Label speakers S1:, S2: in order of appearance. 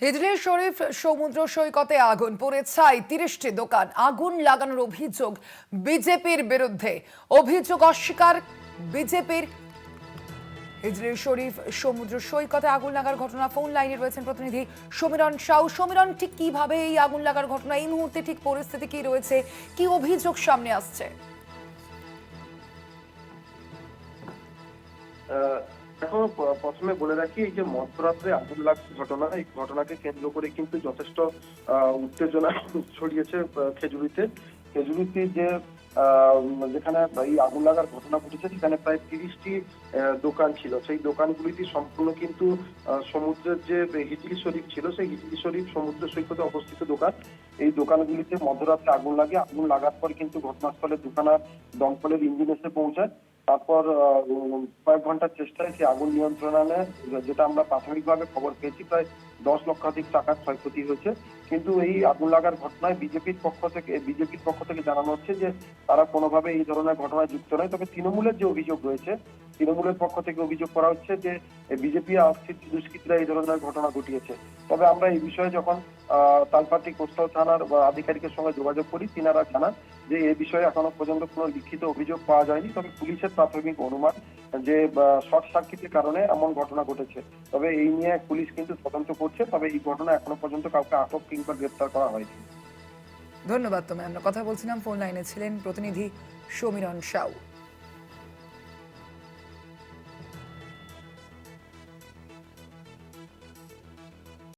S1: হিজলি শরীফ সমুদ্র সৈকতে আগুন পড়ে ছাই ৩০টি দোকান। আগুন লাগানোর অভিযোগ বিজেপির বিরুদ্ধে। অভিযোগ অস্বীকার বিজেপির। হিজলি শরীফ সমুদ্র সৈকতে আগুন লাগার ঘটনা। ফোন লাইনে রয়েছেন প্রতিনিধি সমীরণ সাউ। সমীরণ, ঠিক কিভাবে এই আগুন লাগার ঘটনা, এই মুহূর্তে ঠিক পরিস্থিতি কি রয়েছে, কি অভিযোগ সামনে আসছে?
S2: এখন প্রথমে বলে রাখি, এই যে মধ্যরাত্রে আগুন লাগার ঘটনা, এই ঘটনাকে কেন্দ্র করে কিন্তু যথেষ্ট উত্তেজনা ছড়িয়েছে খেজুরিতে যে যেখানে এই আগুন লাগার ঘটনা ঘটেছে, সেখানে প্রায় ৩০টি দোকান ছিল। সেই দোকানগুলিতে সম্পূর্ণ কিন্তু সমুদ্রের যে হিজলি শরীফ ছিল, সেই হিজলি শরীফ সমুদ্র সৈকতে অবস্থিত দোকান। এই দোকানগুলিতে মধ্যরাত্রে আগুন লাগে। আগুন লাগার পর কিন্তু ঘটনাস্থলে দুখানা দমকলের ইঞ্জিন এসে পৌঁছায়। তারপর কয়েক ঘন্টার চেষ্টায় সে আগুন নিয়ন্ত্রণে আনে। যেটা আমরা প্রাথমিকভাবে খবর পেয়েছি, প্রায় 10 লক্ষাধিক টাকার ক্ষয়ক্ষতি হয়েছে। কিন্তু এই আগুন লাগার ঘটনায় বিজেপির পক্ষ থেকে জানানো হচ্ছে যে তারা কোনোভাবে এই ধরনের ঘটনায় যুক্ত নয়। তবে তৃণমূলের যে অভিযোগ রয়েছে, তৃণমূলের পক্ষ থেকে অভিযোগ করা হচ্ছে যে বিজেপি আশ্রিত দুষ্কৃতীরা এই ধরনের ঘটনা ঘটিয়েছে। তবে আমরা এই বিষয়ে যখন তালপাটি কোস্টাল থানার আধিকারিকের সঙ্গে যোগাযোগ করি, তিনারা জানান যে এ বিষয়ে এখনো পর্যন্ত কোনো লিখিত অভিযোগ পাওয়া যায়নি। তবে পুলিশের প্রাথমিক অনুমান যে শর্ট সার্কিটের কারণে এমন ঘটনা ঘটেছে। তবে এই নিয়ে পুলিশ কিন্তু তদন্ত করছে। তবে এই ঘটনা এখনো পর্যন্ত কাউকে আটক কিংবা গ্রেপ্তার করা হয়নি।
S1: ধন্যবাদ। আমরা কথা বলছিলাম, ফোন লাইনে ছিলেন প্রতিনিধি সমীরণ সাউ।